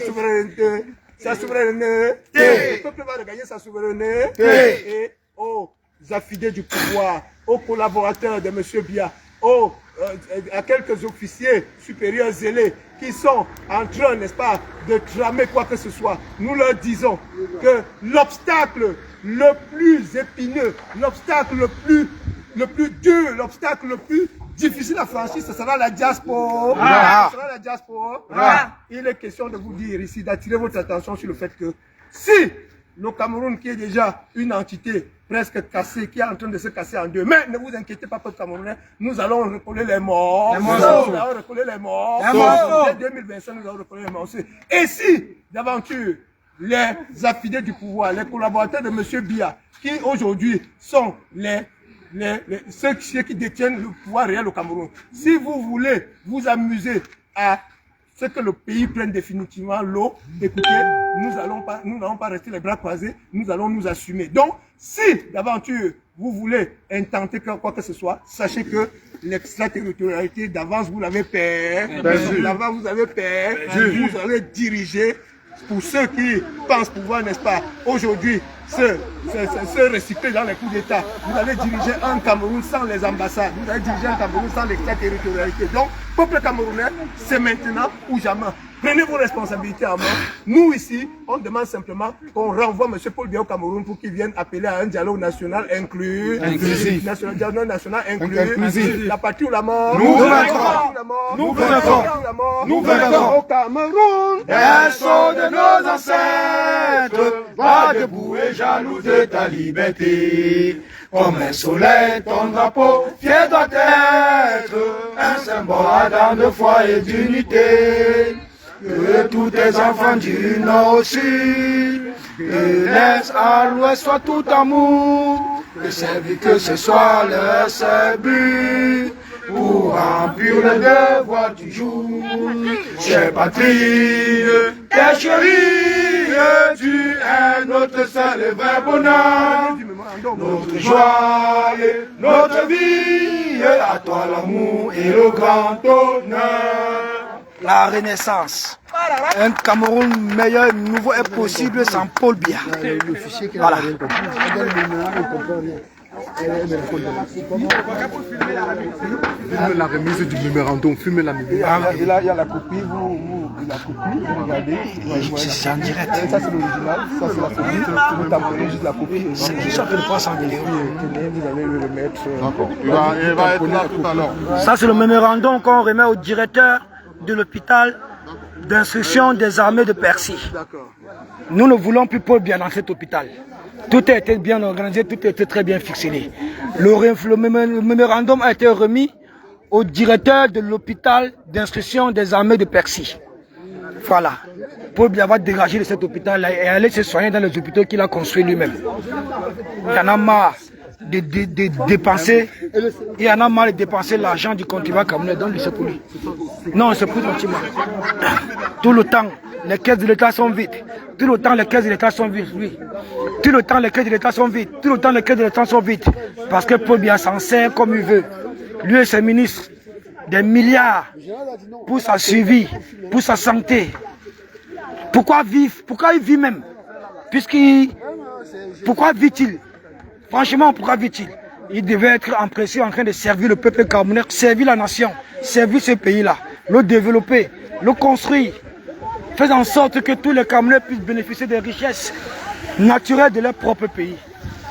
peuple va regagner sa souveraineté et aux affidés du pouvoir, aux collaborateurs de M. Biya, à quelques officiers supérieurs zélés qui sont en train, n'est-ce pas, de tramer quoi que ce soit. Nous leur disons que l'obstacle le plus épineux, l'obstacle le plus dur, l'obstacle le plus difficile à franchir, ce sera la diaspora. Ce sera la diaspora. Il est question de vous dire ici, d'attirer votre attention sur le fait que si le Cameroun, qui est déjà une entité presque cassée, qui est en train de se casser en deux, mais ne vous inquiétez pas, peuple camerounais, nous allons recoller les morts. Nous allons recoller les morts. Dès 2025, nous allons recoller les morts aussi. Et si, d'aventure, les affidés du pouvoir, les collaborateurs de M. Biya, qui aujourd'hui sont ceux qui détiennent le pouvoir réel au Cameroun, si vous voulez vous amuser à ce que le pays prenne définitivement l'eau, écoutez, nous n'allons pas rester les bras croisés, nous allons nous assumer. Donc, si d'aventure vous voulez intenter quoi que ce soit, sachez que l'extraterritorialité d'avance vous l'avez perdu. D'avance vous avez perdu. Vous allez diriger, pour ceux qui pensent pouvoir, n'est-ce pas, aujourd'hui se recycler dans les coups d'État. Vous allez diriger un Cameroun sans les ambassades. Vous allez diriger un Cameroun sans l'extraterritorialité. Donc, peuple camerounais, c'est maintenant ou jamais. Prenez vos responsabilités en main. Nous ici, on demande simplement qu'on renvoie M. Paul Biya au Cameroun pour qu'il vienne appeler à un dialogue national inclusif. Dialogue national inclusif. La patrie ou la mort. Nous vaincrons. Nous vaincrons. Nous vaincrons. Au Cameroun. Berceau de nos ancêtres, va debout et jaloux de ta liberté. Comme un soleil, ton drapeau fier doit être un symbole ardent de foi et d'unité. Que tous tes enfants du nord au sud, de l'est à l'ouest soient tout amour, que servir que ce soit leur seul but, pour remplir le devoir du jour. Chère patrie, tes chéris, tu es notre seul et vrai bonheur, notre joie et notre vie, à toi l'amour et le grand honneur. La renaissance. Un Cameroun meilleur, nouveau est possible sans Paul Biya. Voilà. La remise du mémorandum, fumez la mémoire. Et là, il y a la copie, la copie, regardez. C'est en direct. Ça, c'est l'original, ça, c'est la copie. Vous tapez juste la copie. Je suis en train de passer en vidéo. Vous allez le remettre. D'accord. Il va être là tout à l'heure. Ça, c'est le mémorandum qu'on remet au directeur de l'hôpital d'instruction des armées de Percy. Nous ne voulons plus Paul Biya dans cet hôpital. Tout a été bien organisé, tout a été très bien fixé. Le mémorandum a été remis au directeur de l'hôpital d'instruction des armées de Percy. Voilà. Paul Biya va dégager de cet hôpital et aller se soigner dans les hôpitaux qu'il a construits lui-même. Il y en a marre de dépenser, il y en a marre de dépenser l'argent du contribuable camerounais dans le Sepoli. Non, c'est plus gentiment. Tout le temps, les caisses de l'État sont vides. Tout le temps, les caisses de l'État sont vides, oui. Tout le temps, les caisses de l'État sont vides. Tout le temps, les caisses de l'État sont vides. Parce que Paul Biya s'en sert comme il veut. Lui et ses ministres, des milliards pour sa survie, pour sa santé. Pourquoi vivre? Pourquoi il vit même? Pourquoi vit-il? Franchement, pourquoi vit-il? Il devait être en pression en train de servir le peuple camerounais, servir la nation, servir ce pays-là, le développer, le construire. Faire en sorte que tous les Camerounais puissent bénéficier des richesses naturelles de leur propre pays.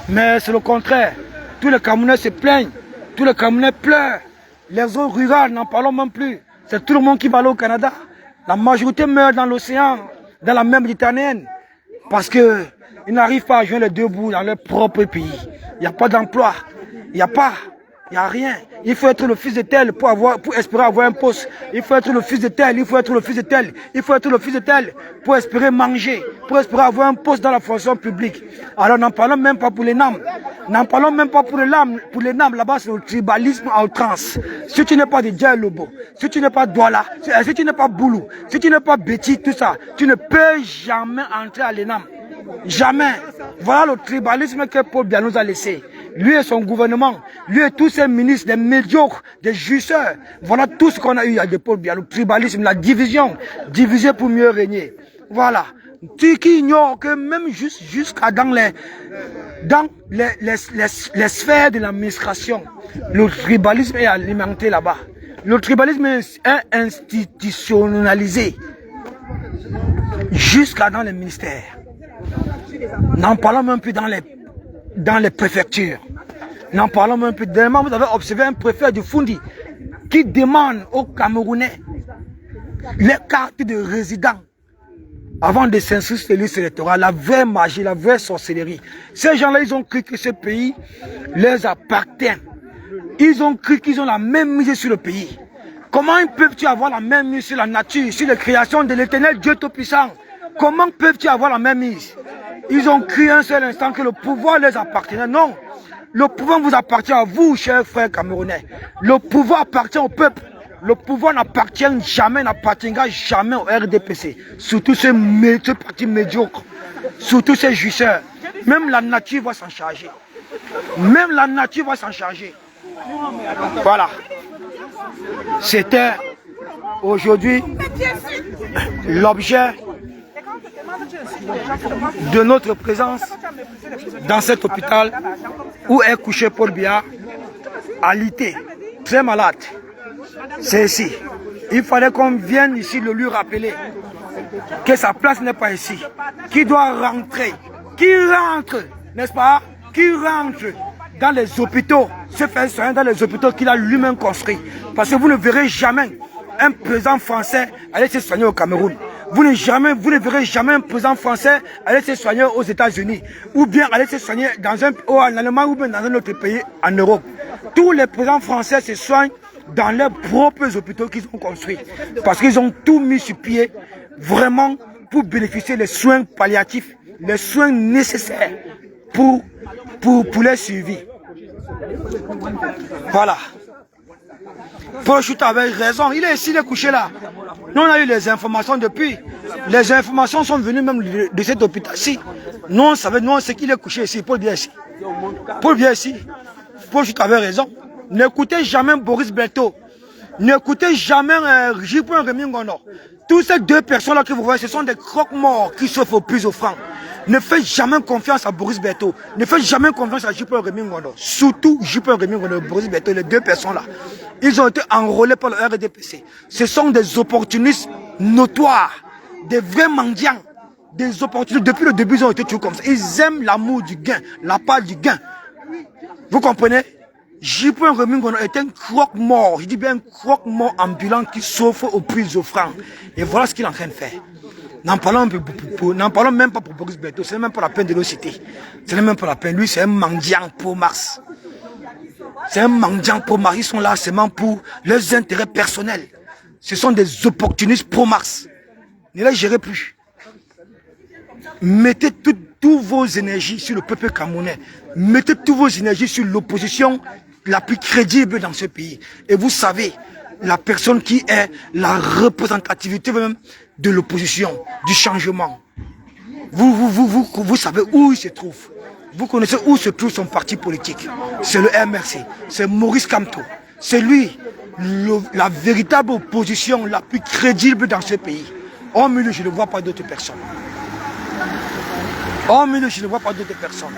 Mais c'est le contraire. Tous les Camerounais se plaignent, tous les Camerounais pleurent. Les zones rurales, n'en parlons même plus. C'est tout le monde qui va aller au Canada. La majorité meurt dans l'océan, dans la mer Méditerranéenne. Parce qu'ils n'arrivent pas à joindre les deux bouts dans leur propre pays. Il n'y a pas d'emploi. Il n'y a rien. Il faut être le fils de tel pour espérer avoir un poste. Il faut être le fils de tel, il faut être le fils de tel, il faut être le fils de tel pour espérer manger, pour espérer avoir un poste dans la fonction publique. Alors n'en parlons même pas pour les NAM. N'en parlons même pas pour les NAM. Là-bas, c'est le tribalisme à outrance. Si tu n'es pas de Dja Lobo, si tu n'es pas Douala, si tu n'es pas Boulou, si tu n'es pas Betty, tout ça, tu ne peux jamais entrer à l'ENAM. Jamais. Voilà le tribalisme que Paul Biya nous a laissé. Lui et son gouvernement, lui et tous ses ministres, des médiocres, des justeurs. Voilà tout ce qu'on a eu de Paul Biya. Le tribalisme, la division. Diviser pour mieux régner. Voilà. Tu qui ignores que même jusqu'à dans les sphères de l'administration, le tribalisme est alimenté là-bas. Le tribalisme est institutionnalisé jusqu'à dans les ministères. N'en parlons même plus dans les préfectures. N'en parlons même plus. Dernièrement, vous avez observé un préfet du Fundi qui demande aux Camerounais les cartes de résident avant de s'inscrire sur les listes électorales. La vraie magie, la vraie sorcellerie. Ces gens-là, ils ont cru que ce pays leur appartient. Ils ont cru qu'ils ont la même mise sur le pays. Comment peuvent-ils avoir la même mise sur la nature, sur la création de l'éternel Dieu Tout-Puissant? Comment peuvent-ils avoir la même mise? Ils ont cru un seul instant que le pouvoir leur appartenait. Non, le pouvoir vous appartient à vous, chers frères camerounais. Le pouvoir appartient au peuple. Le pouvoir n'appartient jamais, n'appartiendra jamais au RDPC. Surtout ce parti médiocre. Surtout ces jouisseurs. Même la nature va s'en charger. Même la nature va s'en charger. Voilà. C'était aujourd'hui l'objet de notre présence dans cet hôpital où est couché Paul Biya, alité, très malade. C'est ici. Il fallait qu'on vienne ici le lui rappeler que sa place n'est pas ici. Qui doit rentrer, qui rentre, n'est-ce pas? Qui rentre dans les hôpitaux, se faire soigner dans les hôpitaux qu'il a lui-même construits. Parce que vous ne verrez jamais un président français aller se soigner au Cameroun. Vous ne verrez jamais un président français aller se soigner aux États-Unis ou bien aller se soigner en Allemagne ou bien dans un autre pays en Europe. Tous les présidents français se soignent dans leurs propres hôpitaux qu'ils ont construits. Parce qu'ils ont tout mis sur pied vraiment pour bénéficier des soins palliatifs, les soins nécessaires pour leur suivi. Voilà. Paul Chouta avait raison, il est ici, il est couché là. Nous on a eu les informations depuis. Les informations sont venues même de cet hôpital-ci. Nous on savait, nous on sait qu'il est couché ici, Paul Biya ici. Paul Biya ici. Paul Chouta avait raison. N'écoutez jamais Boris Berthaud. N'écoutez jamais J.Rémy Ngondo. Tous ces deux personnes-là que vous voyez, ce sont des croque-morts qui souffrent au plus offrant. Ne faites jamais confiance à Boris Berthaud. Ne faites jamais confiance à Jupiter Rémy Ngondo. Surtout Jupiter Rémy Ngondo et Boris Berthaud, les deux personnes là. Ils ont été enrôlés par le RDPC. Ce sont des opportunistes notoires, des vrais mendiants, des opportunistes. Depuis le début, ils ont été toujours comme ça. Ils aiment l'amour du gain, la part du gain. Vous comprenez? Jupiter Rémy Ngondo est un croque-mort. Je dis bien un croque-mort ambulant qui s'offre aux plus offrants. Et voilà ce qu'il est en train de faire. N'en parlons même pas pour Boris Berthaud. Ce n'est même pas la peine de le citer. Ce n'est même pas la peine. Lui, c'est un mendiant pour Mars. C'est un mendiant pour Mars. Ils sont là seulement pour leurs intérêts personnels. Ce sont des opportunistes pour Mars. Ne les gérez plus. Mettez toutes vos énergies sur le peuple camerounais. Mettez toutes vos énergies sur l'opposition la plus crédible dans ce pays. Et vous savez, la personne qui est la représentativité même de l'opposition, du changement. Vous savez où il se trouve. Vous connaissez où se trouve son parti politique. C'est le MRC. C'est Maurice Kamto. C'est lui, la véritable opposition la plus crédible dans ce pays. En milieu, je ne vois pas d'autres personnes. En milieu, je ne vois pas d'autres personnes.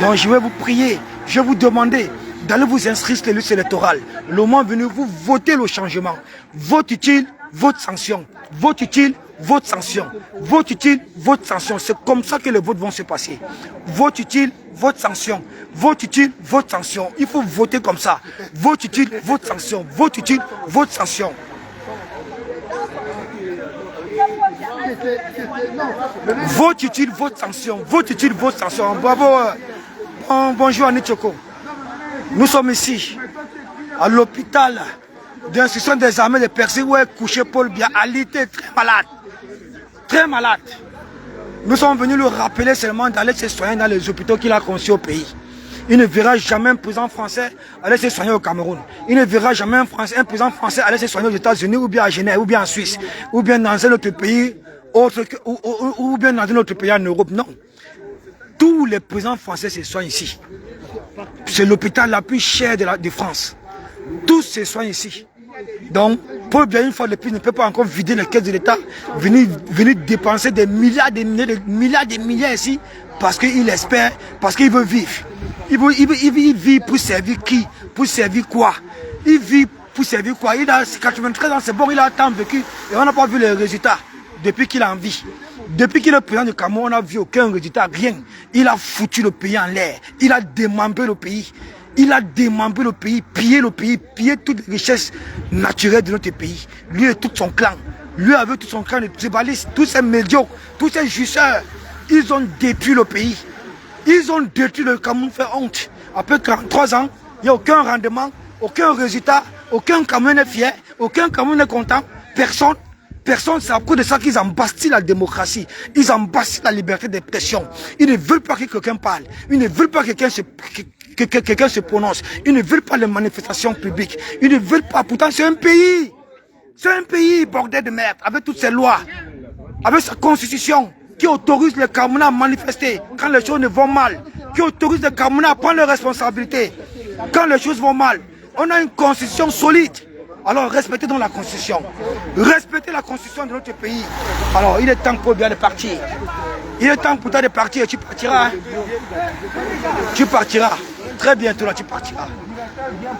Donc je vais vous prier, je vais vous demander d'aller vous inscrire sur les listes électorales. Le moment venu, vous votez le changement. Vote utile, vote sanction. Vote utile, vote sanction. Vote utile, vote sanction. C'est comme ça que les votes vont se passer. Vote utile, vote sanction. Vote utile, vote sanction. Il faut voter comme ça. Vote utile, vote sanction. Vote utile, vote sanction. Vote utile, vote sanction. Vote utile, vote sanction. Bravo. Bonjour Annie Tchoko. Nous sommes ici, à l'hôpital d'instruction des armées de Percy où est couché Paul Biya. Ali était très malade. Très malade. Nous sommes venus le rappeler seulement d'aller se soigner dans les hôpitaux qu'il a conçus au pays. Il ne verra jamais un président français aller se soigner au Cameroun. Il ne verra jamais un président français aller se soigner aux États-Unis ou bien à Genève ou bien en Suisse ou bien dans un autre pays ou bien dans un autre pays en Europe. Non. Tous les présidents français se soignent ici. C'est l'hôpital la plus chère de France. Tous se soignent ici. Donc, Paul Biya, une fois de plus, ne peut pas encore vider les caisses de l'État, venir dépenser des milliards, des milliards ici, parce qu'il espère, parce qu'il veut vivre. Il vit pour servir qui? Pour servir quoi? Il vit pour servir quoi? Il a 93 ans, c'est bon, il a tant vécu, et on n'a pas vu les résultats depuis qu'il a en vie. Depuis qu'il est président du Cameroun, on n'a vu aucun résultat, rien. Il a foutu le pays en l'air. Il a démembré le pays. Il a démembré le pays, pillé toutes les richesses naturelles de notre pays. Lui et tout son clan. Lui avec tout son clan de tribalistes, tous ces médiocres, tous ces jouisseurs. Ils ont détruit le pays. Ils ont détruit le Cameroun, fait honte. Après 43 ans, il n'y a aucun rendement, aucun résultat, aucun Cameroun n'est fier, aucun Cameroun n'est content, personne. Personne, c'est à cause de ça qu'ils embastillent la démocratie. Ils embastillent la liberté d'expression. Ils ne veulent pas que quelqu'un parle. Ils ne veulent pas que quelqu'un se prononce. Ils ne veulent pas les manifestations publiques. Ils ne veulent pas. Pourtant, c'est un pays. C'est un pays, bordel de merde, avec toutes ses lois, avec sa constitution, qui autorise les Camerounais à manifester quand les choses ne vont mal, qui autorise les Camerounais à prendre leurs responsabilités quand les choses vont mal. On a une constitution solide. Alors respectez donc la constitution. Respectez la constitution de notre pays. Alors il est temps pour bien de partir. Il est temps pour toi de partir. Tu partiras. Hein? Tu partiras. Très bientôt là, tu partiras.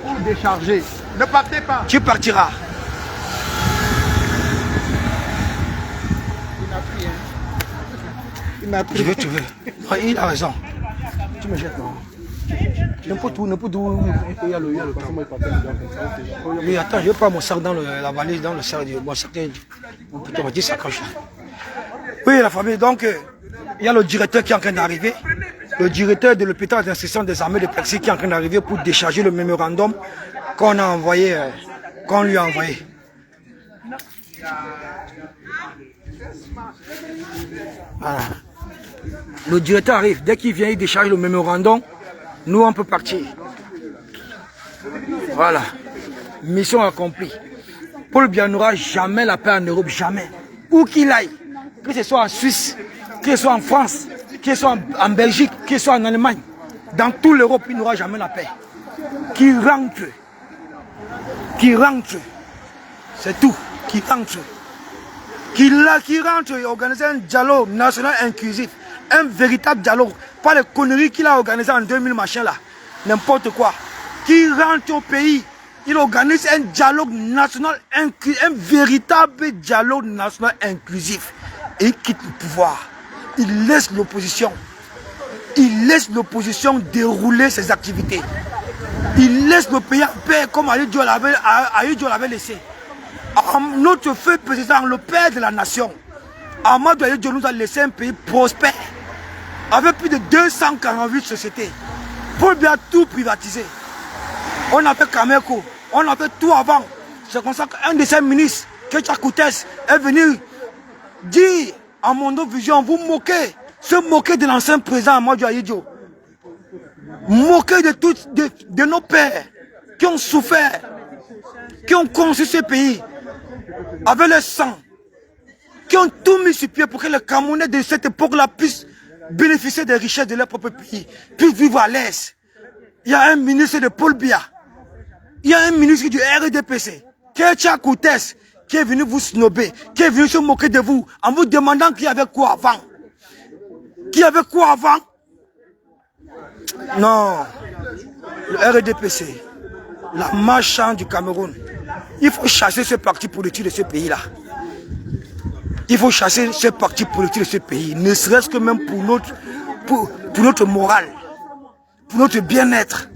Pour décharger. Ne partez pas. Tu partiras. Il n'a pris. Tu veux. Non, il a raison. Tu me jettes non. N'importe où, il y a le temps. Mais attends, je vais pas mon sac dans la valise, dans le sac de mon sac. Mon petit sacoche là. Oui, la famille, donc, il y a le directeur qui est en train d'arriver. Le directeur de l'hôpital d'instruction des armées de Percy qui est en train d'arriver pour décharger le mémorandum qu'on a envoyé, qu'on lui a envoyé. Voilà. Le directeur arrive, dès qu'il vient, il décharge le mémorandum. Nous, on peut partir. Voilà. Mission accomplie. Paul Biya n'aura jamais la paix en Europe, jamais. Où qu'il aille, que ce soit en Suisse, que ce soit en France, que ce soit en Belgique, que ce soit en Allemagne, dans toute l'Europe, il n'aura jamais la paix. Qui rentre. C'est tout. Qui rentre et organiser un dialogue national inclusif. un véritable dialogue. Pas les conneries qu'il a organisées en 2000, machin là. N'importe quoi. Qui rentre au pays, il organise un dialogue national, un véritable dialogue national inclusif. Et il quitte le pouvoir. Il laisse l'opposition. Il laisse l'opposition dérouler ses activités. Il laisse le pays en paix comme Aïdjo l'avait laissé. Notre feu président, le père de la nation, Amadou Aïdjo nous a laissé un pays prospère. Avec plus de 248 sociétés. Paul Biya a tout privatisé. On a fait Kameko, on a fait tout avant. C'est comme ça qu'un de ses ministres, Ketia Koutes, est venu dire à Mondo Vision, vous moquez, se moquer de l'ancien président Amadou Aïdjo. Moquer de nos pères qui ont souffert, qui ont construit ce pays avec le sang, qui ont tout mis sur pied pour que les Camerounais de cette époque-là puissent bénéficier des richesses de leur propre pays, puissent vivre à l'aise. Il y a un ministre de Paul Biya, il y a un ministre du RDPC, Ketia Koutes, qui est venu vous snober, qui est venu se moquer de vous, en vous demandant qu'il y avait quoi avant. Qu'il y avait quoi avant? Non. Le RDPC, la marchande du Cameroun, il faut chasser ce parti politique de ce pays-là. Il faut chasser ce parti politique de ce pays, ne serait-ce que même pour notre morale, pour notre bien-être.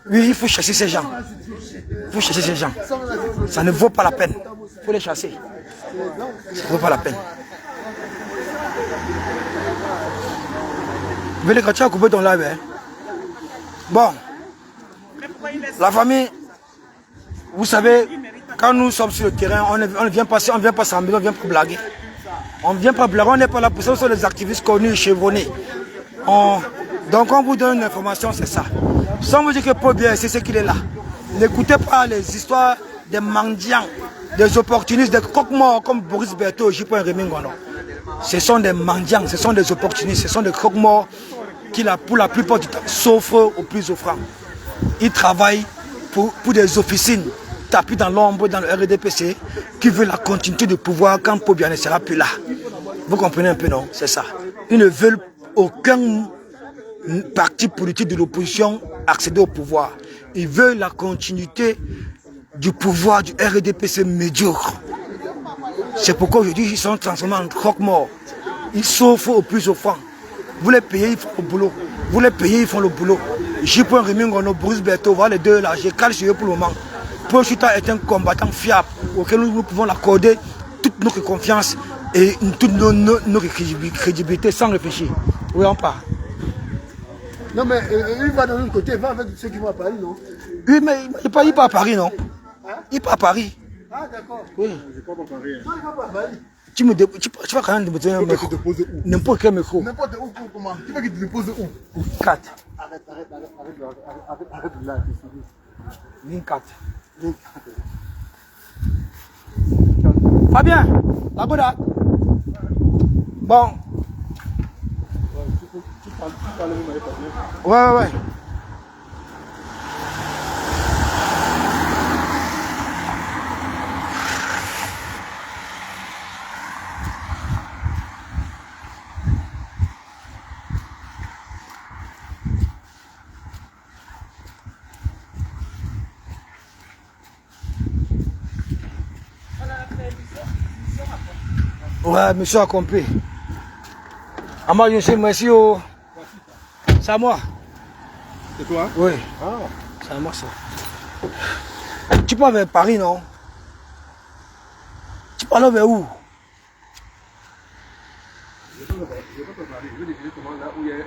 Oui, il faut chasser ces gens. Il faut chasser ces gens. Ça ne vaut pas la peine. Il faut les chasser. Ça ne vaut pas la peine. Venez quand tu as coupé ton live. Hein? Bon. La famille, vous savez, quand nous sommes sur le terrain, on ne vient pas s'embêter, on ne vient pas blaguer. On ne vient pas blaguer, on n'est pas là pour ça, ce sont les activistes connus, chevronnés. Donc on vous donne une information, c'est ça. Sans vous dire que Paul Biya, c'est ce qu'il est là. N'écoutez pas les histoires des mendiants, des opportunistes, des croque-morts comme Boris Berthaud, J.P. Rémy Ngono. Ce sont des mendiants, ce sont des opportunistes, ce sont des croque-morts qui, pour la plupart du temps, s'offrent aux plus offrants. Ils travaillent pour des officines tapis dans l'ombre dans le RDPC qui veulent la continuité du pouvoir quand Paul Biya ne sera plus là. Vous comprenez un peu, non? C'est ça. Ils ne veulent aucun parti politique de l'opposition accéder au pouvoir. Ils veulent la continuité du pouvoir du RDPC médiocre. C'est pourquoi aujourd'hui ils sont transformés en croque-morts. Ils s'offrent aux plus offrants. Vous les payez, ils font le boulot. Vous les payez, ils font le boulot. J.P. Rémy Ngono, Boris Berthaud, voilà les deux là. J'ai calé sur eux pour le moment. Paul Chita est un combattant fiable auquel nous pouvons l'accorder toute notre confiance et toute notre crédibilité sans réfléchir. Oui, on part. Non, mais il va de l'autre côté, il va avec ceux qui vont à Paris, non? Oui, mais il part à Paris, non? Hein? Il part à Paris. Ah, d'accord. Oui. Je ne pas à Paris. Non, il va pas à Paris. Tu vas quand même déposer un micro. N'importe quel micro. N'importe où, comment? Tu veux qu'il te dépose où? 4. Arrête là. Ligne 4. Fabien, la goda. Bon. Ouais. Ouais, monsieur a compris. Moi, je sais, merci au... C'est à moi. C'est toi? Oui. Ah. C'est à moi, ça. Tu pars vers Paris, non? Tu pars vers où? Je ne vais pas à Paris. Je vais décider comment là où il y a RER.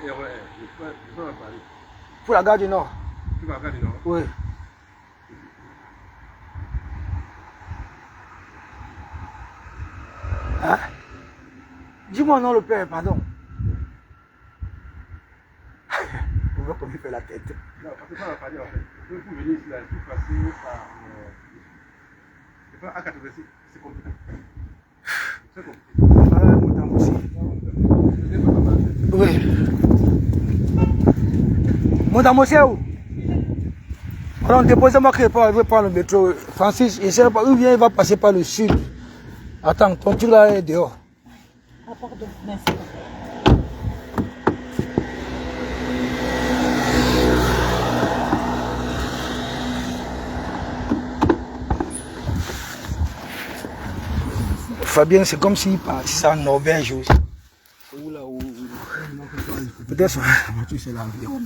Je vais à Paris. Pour la gare du Nord? Tu vas à la gare du Nord? Oui. Hein? Dis-moi non, le père, pardon. On va comme il fait la tête. Non, parce que ça va parler en fait. Pour venir ici, là, il faut passer par... C'est pas A86, c'est compliqué. C'est compliqué. Ah, Montam aussi. Oui. Montam aussi où? Alors, déposez-moi qu'il ne pas le métro. Francis, il ne sait pas où il va passer par le sud. Attends, ton truc là est dehors. Ah, pardon, merci. Fabien, c'est comme s'il partait en Norvège aussi. Peut-être c'est l'environ.